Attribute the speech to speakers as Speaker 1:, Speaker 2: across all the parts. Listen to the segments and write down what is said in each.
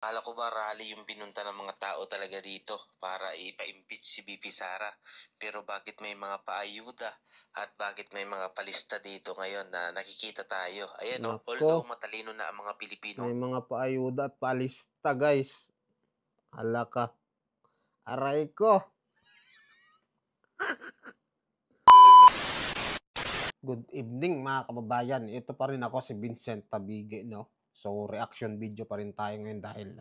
Speaker 1: Akala ko ba rally yung pinunta ng mga tao talaga dito para ipa-impeach si VP Sara. Pero bakit may mga paayuda at bakit may mga palista dito ngayon na nakikita tayo? Ayan o,
Speaker 2: Nako,
Speaker 1: although matalino na ang mga Pilipino.
Speaker 2: may mga paayuda at palista guys. Hala ka. Aray ko. Good evening mga kababayan. Ito pa rin ako si Vincent Tabige, no? So reaction video pa rin tayo ngayon dahil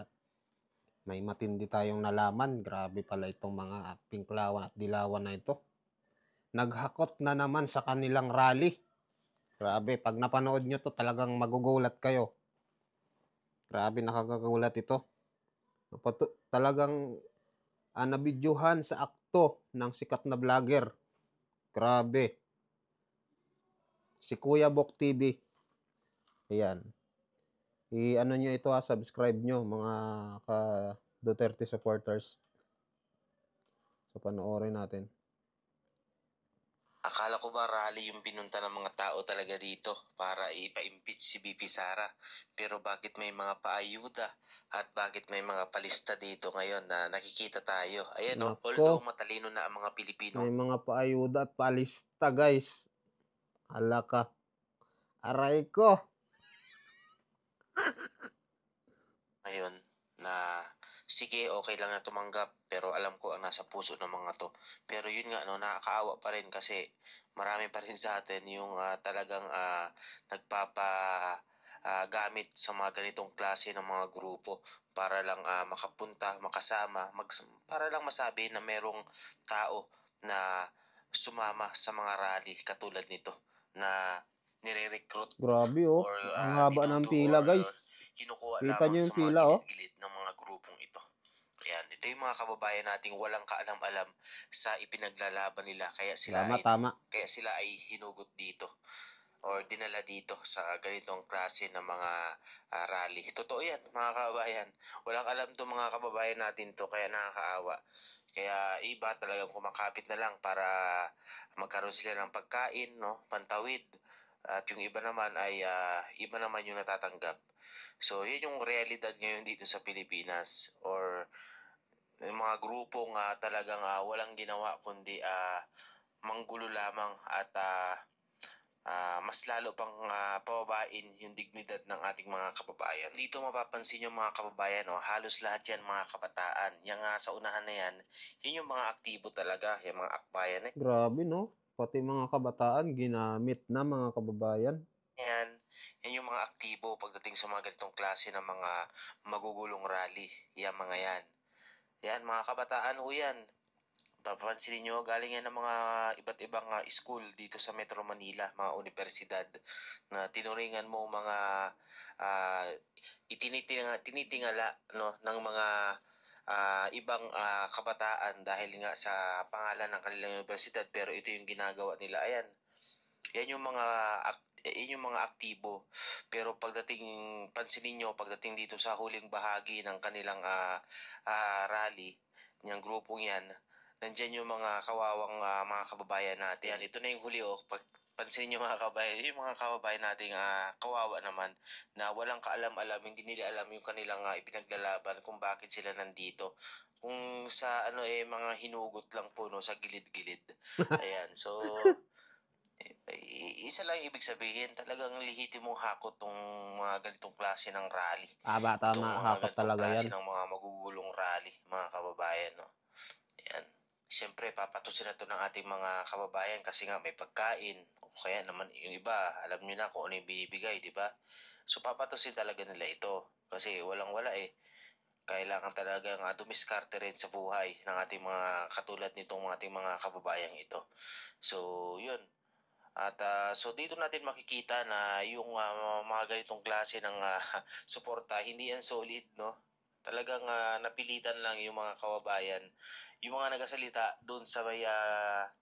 Speaker 2: may matindi tayong nalaman. Grabe pala itong mga pinklawan at dilawan na ito. Naghakot na naman sa kanilang rally. Grabe, pag napanood nyo to talagang magugulat kayo. Grabe, nakakagulat ito. Talagang nabidyuhan sa akto ng sikat na vlogger. Grabe. Si Kuya Bok TV. Ayan. I-ano nyo ito subscribe nyo mga ka Duterte supporters. So panoorin natin.
Speaker 1: Akala ko ba rally yung pinunta ng mga tao talaga dito para ipa-impeach si VP Sara. Pero bakit may mga paayuda at bakit may mga palista dito ngayon na nakikita tayo? Ayan o, although
Speaker 2: Nako,
Speaker 1: matalino na ang mga Pilipino.
Speaker 2: may mga paayuda at palista guys. Hala ka. Aray ko.
Speaker 1: Ngayon na sige, okay lang na tumanggap pero alam ko ang nasa puso ng mga to. Pero yun nga no, nakakaawa pa rin kasi marami pa rin sa atin yung talagang gamit sa mga ganitong klase ng mga grupo para lang makapunta, makasama, para lang masabi na merong tao na sumama sa mga rally katulad nito na nire-recruit
Speaker 2: Grabe oh.
Speaker 1: or
Speaker 2: Ang haba ng pila guys.
Speaker 1: kinukuha
Speaker 2: Kita
Speaker 1: lamang
Speaker 2: nyo
Speaker 1: sa
Speaker 2: yung
Speaker 1: mga
Speaker 2: pila oh.
Speaker 1: gilid-gilid ng mga grupong ito. Ayan, ito yung mga kababayan nating walang kaalam-alam sa ipinaglalaban nila
Speaker 2: Tama.
Speaker 1: kaya sila ay hinugot dito or dinala dito sa ganitong klase ng mga rally. Totoo yan, mga kababayan. Walang alam to mga kababayan natin to, kaya nakakaawa. Kaya iba talagang kumakapit na lang para magkaroon sila ng pagkain, no? Pantawid. At yung iba naman ay iba naman yung natatanggap. So, yun yung realidad ngayon dito sa Pilipinas or yung mga grupong talagang walang ginawa kundi manggulo lamang at mas lalo pang pababain yung dignidad ng ating mga kababayan. Dito mapapansin yung mga kababayan, no? Halos lahat yan mga kabataan. Yung sa unahan na yan, yun yung mga aktibo talaga, yung mga akbayan.
Speaker 2: Grabe no. Pati mga kabataan ginamit na mga kababayan.
Speaker 1: Yan, yan yung mga aktibo pagdating sa mga ganitong klase ng mga magugulong rally. Yan mga yan. Yan, mga kabataan ho yan. Papansinin nyo, galing yan ng mga iba't ibang school dito sa Metro Manila, mga universidad, na tinuringan mo mga tinitingala no, ng mga ibang kabataan dahil nga sa pangalan ng kanilang universidad, pero ito yung ginagawa nila. Ayan, yan yung mga yun yung mga aktibo. Pero pansinin nyo, pagdating dito sa huling bahagi ng kanilang rally, niyang grupong yan, nandyan yung mga kawawang mga kababayan natin. Yan, ito na yung huli oh. Pansinin nyo mga kababayan, yung mga kababayan nating kawawa naman na walang kaalam-alam, hindi nila alam yung kanilang ipinaglalaban kung bakit sila nandito. Kung sa mga hinugot lang po no, sa gilid-gilid. Ayan, so isa lang ibig sabihin, talagang lehitimong hakot tong mga ganitong klase ng rally.
Speaker 2: Tama.
Speaker 1: Itong mga
Speaker 2: Hakot
Speaker 1: ganitong
Speaker 2: talaga
Speaker 1: klase
Speaker 2: yan.
Speaker 1: ng mga magugulong rally, mga kababayan. No? Yan. Siyempre, papatusin na to ng ating mga kababayan kasi nga may pagkain. O kaya naman, yung iba, alam nyo na kung ano yung binibigay, di ba? So, papatusin talaga nila ito. Kasi walang-wala eh. Kailangan talagang dumiskarte rin sa buhay ng ating mga katulad nitong ating mga kababayang ito. So, yun. At so dito natin makikita na yung mga ganitong klase ng suporta hindi yan solid, no? Talagang napilitan lang yung mga kababayan. Yung mga nagasalita doon sa may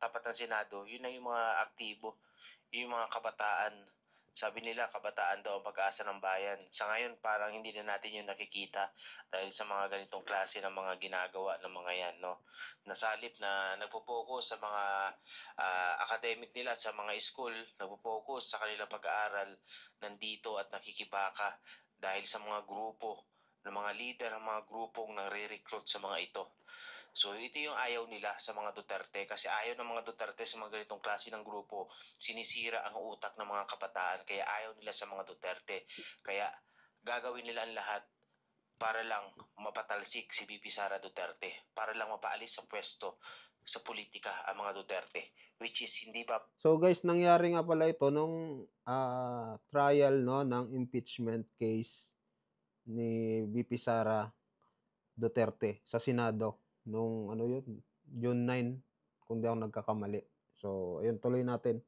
Speaker 1: tapat ng Senado, yun na yung mga aktibo, yung mga kabataan. Sabi nila, kabataan daw ang pag-asa ng bayan. Sa ngayon, parang hindi na natin yun nakikita dahil sa mga ganitong klase ng mga ginagawa ng mga yan, no? Nasalip na nagpo-focus sa mga academic nila sa mga school, nagpo-focus sa kanilang pag-aaral, nandito at nakikibaka dahil sa mga grupo ng mga leader, ng mga grupong nare-recruit sa mga ito. So ito yung ayaw nila sa mga Duterte kasi ayaw ng mga Duterte sa mga ganitong klase ng grupo. Sinisira ang utak ng mga kabataan kaya ayaw nila sa mga Duterte. Kaya gagawin nila ang lahat para lang mapatalsik si VP Sara Duterte, para lang mapaalis sa pwesto sa politika ang mga Duterte, which is hindi pa.
Speaker 2: So guys, nangyari nga pala ito nung trial no ng impeachment case ni VP Sara Duterte sa Senado nung ano yun, June 9 kung di ako nagkakamali. So ayun, tuloy natin.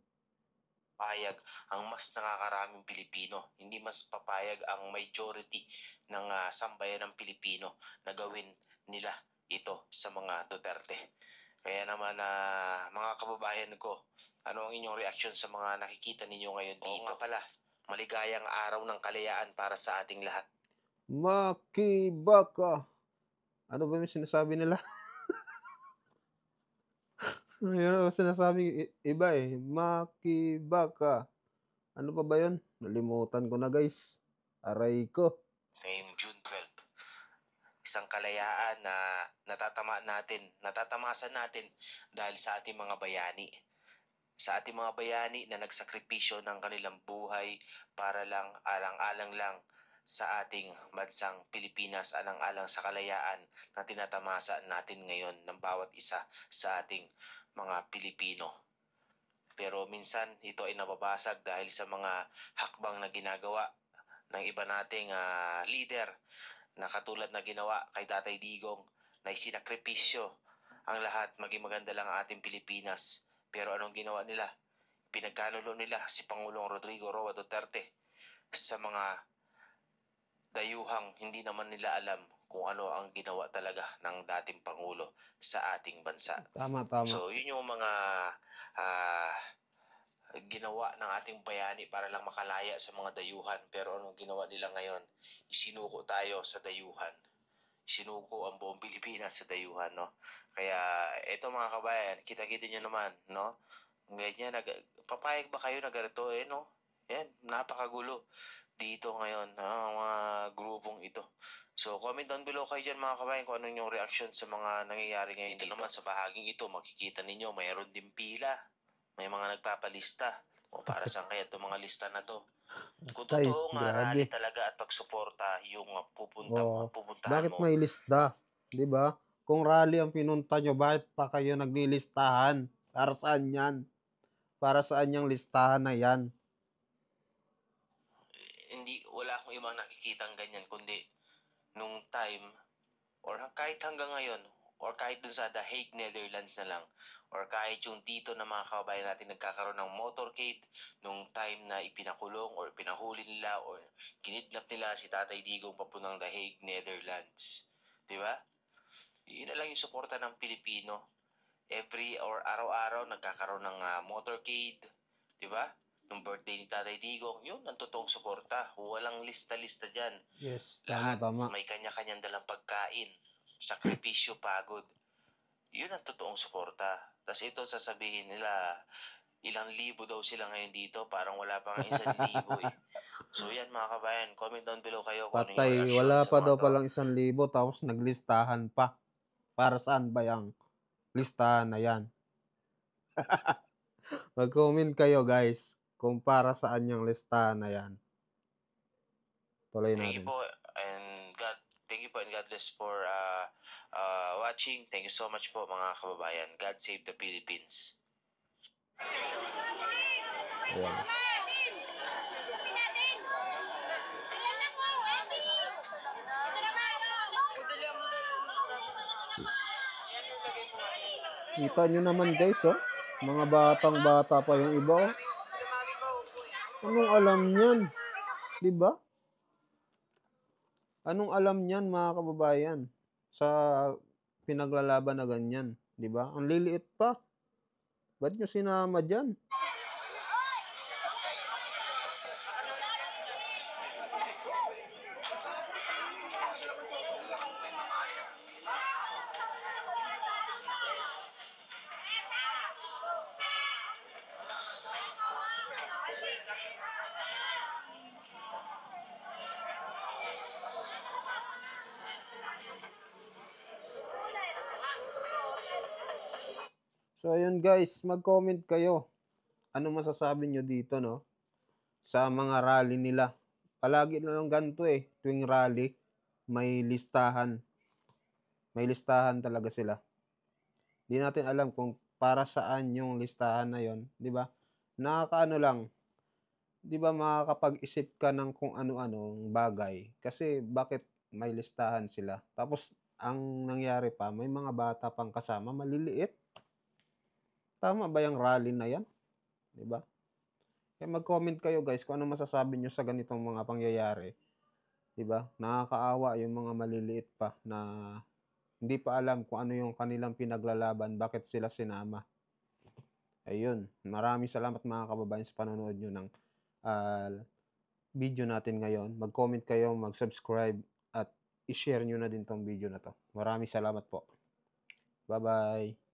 Speaker 1: Papayag ang mas nakakaraming Pilipino. Hindi mas papayag ang majority ng sambayan ng Pilipino na gawin nila ito sa mga Duterte. Kaya naman mga kababayan ko, ano ang inyong reaksyon sa mga nakikita ninyo ngayon dito? Oo nga pala, maligayang araw ng kalayaan para sa ating lahat.
Speaker 2: Makibaka. Ano ba yung sinasabi nila? Yun ang sinasabi iba eh. Makibaka. Ano pa ba yun? Nalimutan ko na guys. Aray ko.
Speaker 1: Ngayong June 12, isang kalayaan na natatamasa natin dahil sa ating mga bayani. Sa ating mga bayani na nagsakripisyo ng kanilang buhay para lang alang-alang lang sa ating bansang Pilipinas, alang-alang sa kalayaan na tinatamasa natin ngayon ng bawat isa sa ating mga Pilipino. Pero minsan ito ay nababasag dahil sa mga hakbang na ginagawa ng iba nating leader na katulad na ginawa kay Tatay Digong na isinakripisyo ang lahat maging maganda lang ang ating Pilipinas. Pero anong ginawa nila? Pinagkanulo nila si Pangulong Rodrigo Roa Duterte sa mga dayuhang hindi naman nila alam kung ano ang ginawa talaga ng dating Pangulo sa ating bansa.
Speaker 2: Tama, tama.
Speaker 1: So yun yung mga ginawa ng ating bayani para lang makalaya sa mga dayuhan. Pero anong ginawa nila ngayon? Isinuko tayo sa dayuhan. Sinuko ang buong Pilipinas sa dayuhan, no? Kaya eto mga kabayan, kita-kita nyo naman, no? Ganyan, papayag ba kayo na ganito, no? Yan, napakagulo dito ngayon, ang mga grupong ito. So, comment down below kayo dyan mga kabayan kung ano yung reaction sa mga nangyayari ngayon dito. Naman sa bahaging ito, makikita ninyo, mayroon din pila. May mga nagpapalista. O para saan kaya itong mga lista na to? Kung
Speaker 2: Tay,
Speaker 1: totoo nga, rally
Speaker 2: grabe.
Speaker 1: talaga at pagsuporta yung
Speaker 2: Oh,
Speaker 1: pupuntahan
Speaker 2: bakit
Speaker 1: mo.
Speaker 2: may lista? 'Di ba? Kung rally ang pinunta nyo, bakit pa kayo naglilistahan? Para saan yan? Para saan yung listahan na yan?
Speaker 1: Hindi, wala akong ibang nakikitang ganyan, kundi nung time, or kahit hanggang ngayon, or kahit dun sa The Hague, Netherlands na lang, or kahit yung dito na mga kababayan natin nagkakaroon ng motorcade nung time na ipinakulong or pinahuli nila or kinidnap nila si Tatay Digong papuntang The Hague, Netherlands. Di ba? Yun na lang yung suporta ng Pilipino. Every or araw-araw nagkakaroon ng motorcade. Di ba? Nung birthday ni Tatay Digong, yun ang totoong suporta. Walang lista-lista dyan.
Speaker 2: Yes, tama,
Speaker 1: Lahat
Speaker 2: tama.
Speaker 1: may kanya-kanyang dalang pagkain, sakripisyo, pagod. Yun ang totoong suporta. Tapos ito sasabihin nila, ilang libo daw sila ngayon dito, parang wala pa nga 1,000 eh. So yan mga kabayan, comment down below kayo kung ano yung
Speaker 2: Patay,
Speaker 1: reaction
Speaker 2: wala
Speaker 1: sa
Speaker 2: pa
Speaker 1: mga
Speaker 2: daw
Speaker 1: to.
Speaker 2: palang 1,000 tapos naglistahan pa. Para saan ba yung listahan na yan? Mag-comment kayo guys kung para saan yung listahan na yan. Tuloy
Speaker 1: Thank you
Speaker 2: natin.
Speaker 1: po thank you po and God bless for watching. Thank you so much po mga kababayan. God save the Philippines.
Speaker 2: Ayan. Kita nyo naman guys, oh. Mga batang-bata pa yung iba, oh. Anong alam niyan? 'Di ba? Anong alam niyan mga kababayan sa pinaglalaban na ganyan, 'di ba? Ang liliit pa. Ba't nyo sinama diyan? So ayun guys, mag-comment kayo. Ano masasabi nyo dito, no? Sa mga rally nila. Palagi na lang ganito eh, tuwing rally, may listahan. May listahan talaga sila. Di natin alam kung para saan yung listahan na yon, 'di ba? Nakakaano lang, 'di ba makakapag-isip ka ng kung ano-anong bagay kasi bakit may listahan sila. Tapos ang nangyari pa, may mga bata pang kasama maliliit. Tama ba yung rally na 'yan, 'di ba? Kaya mag-comment kayo guys kung ano masasabi niyo sa ganitong mga pangyayari, 'di ba? Nakakaawa yung mga maliliit pa na hindi pa alam kung ano yung kanilang pinaglalaban, bakit sila sinama. Ayun, maraming salamat mga kababayan sa panonood niyo ng, ah, video natin ngayon. Mag-comment kayo, mag-subscribe at i-share niyo na din 'tong video na 'to. Maraming salamat po. Bye bye.